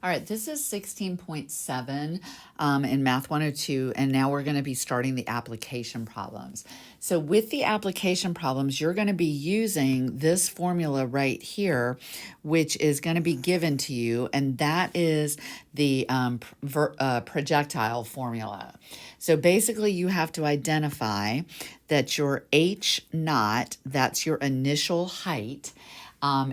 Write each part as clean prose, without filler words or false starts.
All right, this is 16.7 in Math 102, and now we're going to be starting the application problems. So with the application problems, you're going to be using this formula right here, which is going to be given to you, and that is the projectile formula. So basically, you have to identify that your H naught, that's your initial height,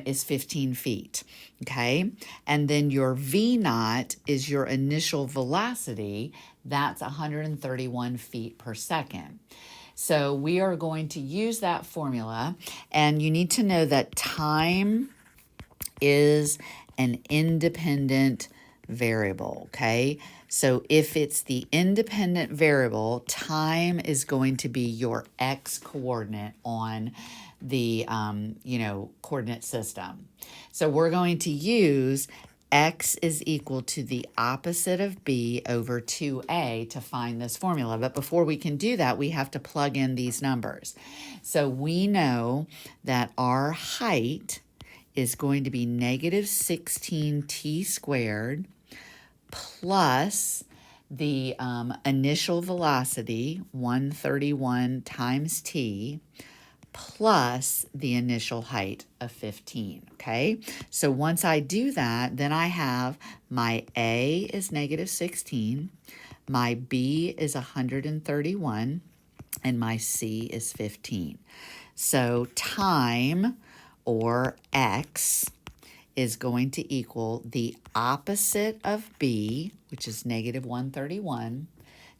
is 15 feet, okay? And then your V naught is your initial velocity. That's 131 feet per second. So we are going to use that formula, and you need to know that time is an independent variable, okay? So if it's the independent variable, time is going to be your x coordinate on the coordinate system. So we're going to use x is equal to the opposite of b over 2a to find this formula. But before we can do that, we have to plug in these numbers. So we know that our height is going to be negative 16t squared plus the initial velocity, 131 times t, plus the initial height of 15, okay? So once I do that, then I have my A is negative 16, my B is 131, and my C is 15. So time, or x, is going to equal the opposite of b, which is negative 131,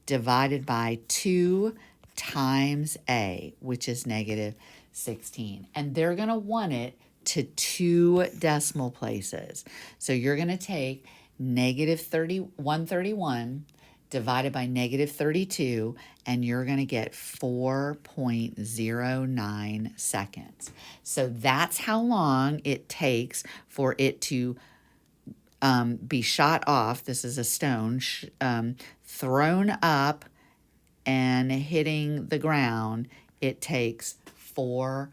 divided by 2 times a, which is negative 16. And they're going to want it to 2 decimal places. So you're going to take negative 131 divided by negative 32, and you're going to get 4.09 seconds. So that's how long it takes for it to be shot off. This is a stone thrown up and hitting the ground. It takes it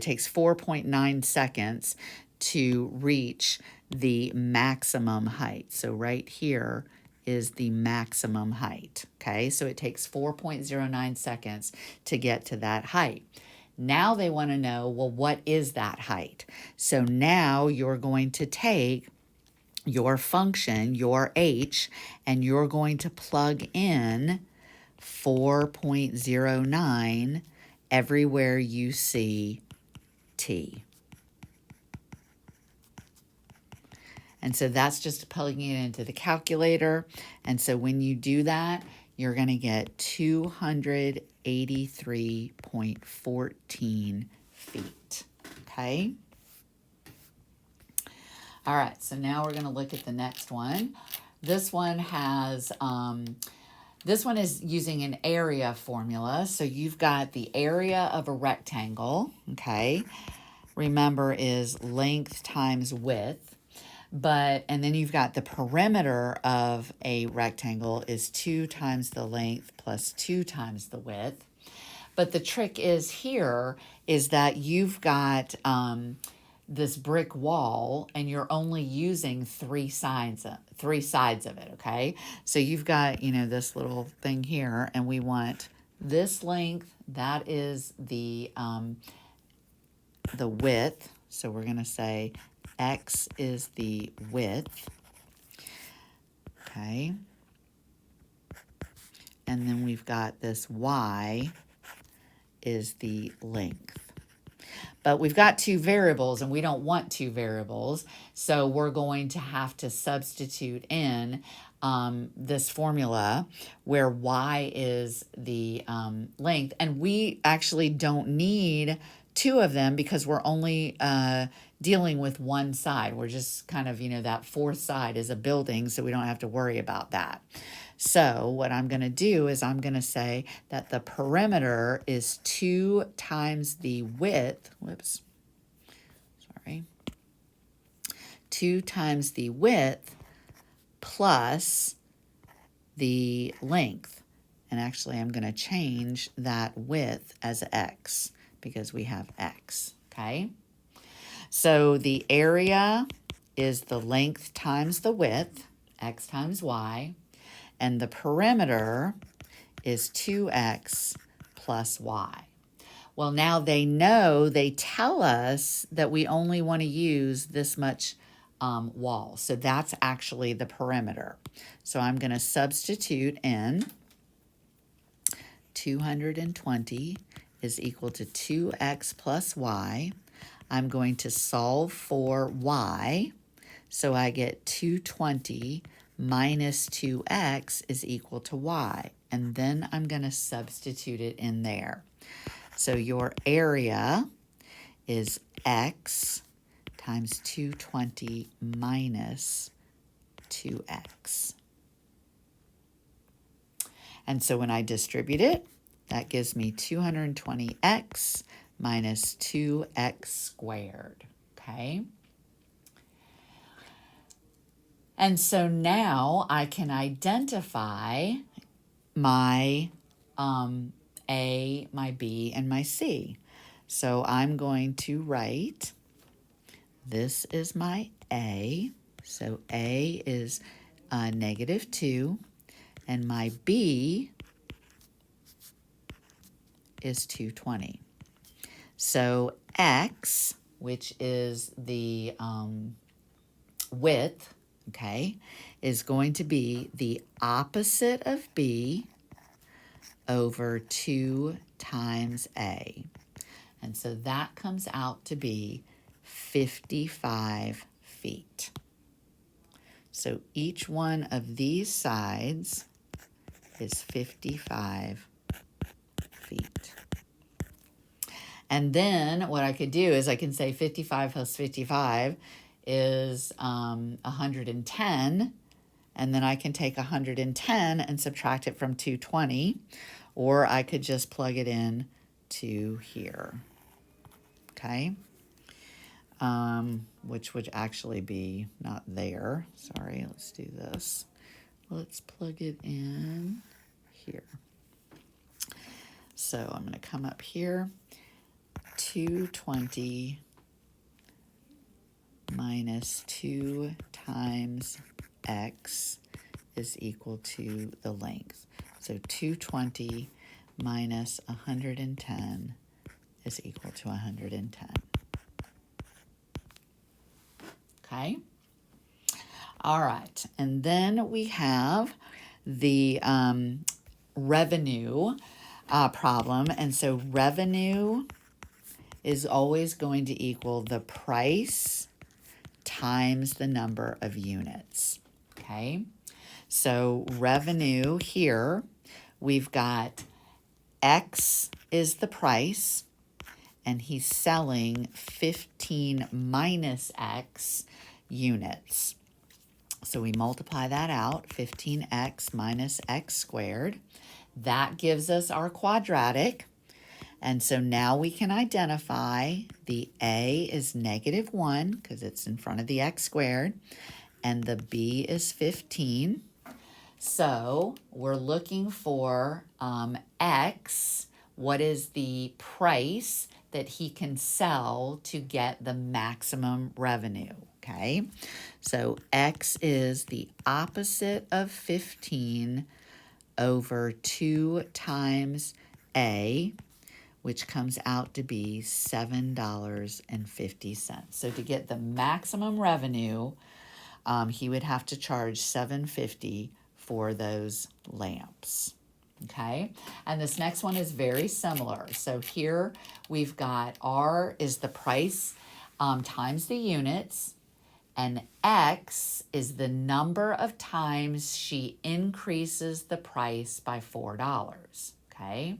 takes 4.9 seconds to reach the maximum height. So right here is the maximum height, okay? So it takes 4.09 seconds to get to that height. Now they want to know, well, what is that height? So now you're going to take your function, your h, and you're going to plug in 4.09 everywhere you see t. And so that's just plugging it into the calculator. And so when you do that, you're going to get 283.14 feet, okay? All right, so now we're going to look at the next one. This one has, this one is using an area formula. So you've got the area of a rectangle, okay? Remember, is length times width. And then you've got the perimeter of a rectangle is 2 times the length plus 2 times the width. But the trick is here is that you've got this brick wall, and you're only using 3 sides of it, okay? So you've got, this little thing here, and we want this length, that is the width. So we're going to say x is the width, okay? And then we've got this y is the length. But we've got 2 variables, and we don't want 2 variables, so we're going to have to substitute in this formula where y is the length, and we actually don't need 2 of them because we're only dealing with one side. We're just kind of, that fourth side is a building, so we don't have to worry about that. So what I'm going to do is I'm going to say that the perimeter is 2 times the width. 2 times the width plus the length. And actually, I'm going to change that width as x because we have x, okay? So the area is the length times the width, x times y, and the perimeter is 2x plus y. Well, now they tell us that we only want to use this much wall. So that's actually the perimeter. So I'm going to substitute in 220 is equal to 2x plus y. I'm going to solve for y. So I get 220 minus 2x is equal to y. And then I'm going to substitute it in there. So your area is x times 220 minus 2x. And so when I distribute it, that gives me 220x minus 2x squared, okay? And so now I can identify my A, my B, and my C. So I'm going to write, this is my A. So A is -2, and my B is 220. So X, which is the width, okay, is going to be the opposite of B over 2 times A. And so that comes out to be 55 feet. So each one of these sides is 55 feet. And then what I could do is I can say 55 plus 55 is 110. And then I can take 110 and subtract it from 220. Or I could just plug it in to here. Okay? Which would actually be not there. Sorry, let's do this. Let's plug it in here. So I'm going to come up here. 220 minus 2 times x is equal to the length. So 220 minus 110 is equal to 110. Okay? All right. And then we have the revenue problem. And so revenue is always going to equal the price times the number of units. Okay? So revenue here, we've got X is the price, and he's selling 15 minus X units. So we multiply that out, 15x minus x squared. That gives us our quadratic. And so now we can identify the A is -1 because it's in front of the x squared, and the B is 15. So we're looking for X. What is the price that he can sell to get the maximum revenue? Okay, so X is the opposite of 15 over 2 times A, which comes out to be $7.50. So to get the maximum revenue, he would have to charge $7.50 for those lamps. Okay, and this next one is very similar. So here we've got R is the price times the units, and X is the number of times she increases the price by $4. Okay,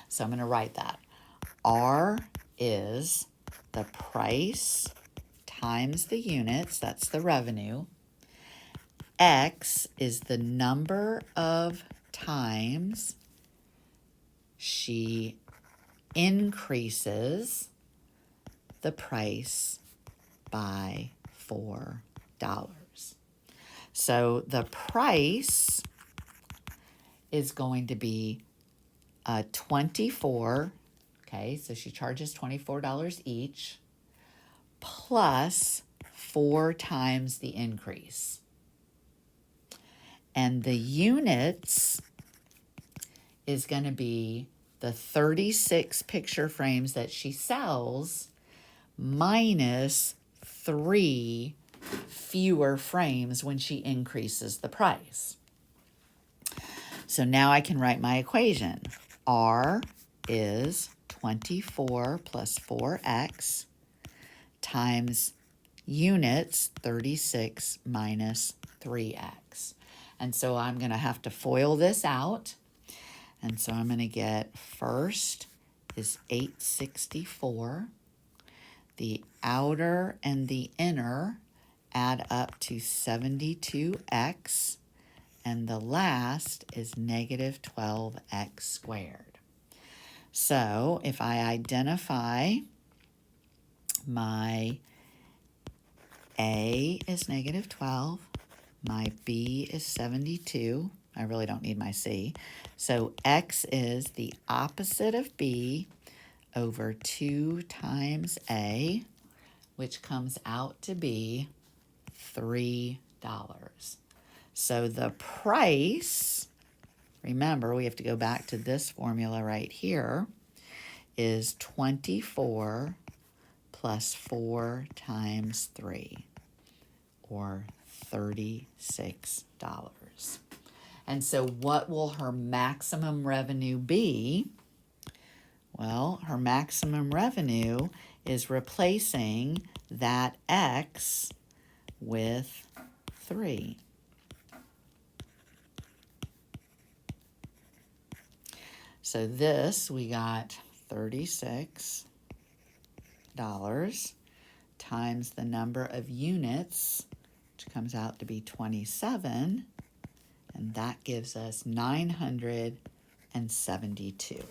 so I'm going to write that. R is the price times the units, that's the revenue. X is the number of times she increases the price by $4. So the price is going to be 24. Okay, so she charges $24 each, plus 4 times the increase. And the units is going to be the 36 picture frames that she sells minus 3 fewer frames when she increases the price. So now I can write my equation. R is 24 plus 4x times units, 36 minus 3x. And so I'm going to have to FOIL this out. And so I'm going to get first is 864. The outer and the inner add up to 72x. And the last is negative 12x squared. So if I identify my A is negative 12, my B is 72. I really don't need my C. So X is the opposite of B over 2 times A, which comes out to be $3. So the price, remember we have to go back to this formula right here, is 24 plus 4 times 3, or $36. And so what will her maximum revenue be? Well, her maximum revenue is replacing that X with 3. So this, we got $36 times the number of units, which comes out to be 27, and that gives us 972.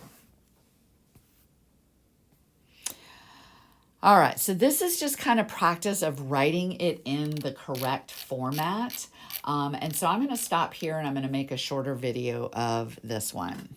All right, so this is just kind of practice of writing it in the correct format. And so I'm going to stop here and I'm going to make a shorter video of this one.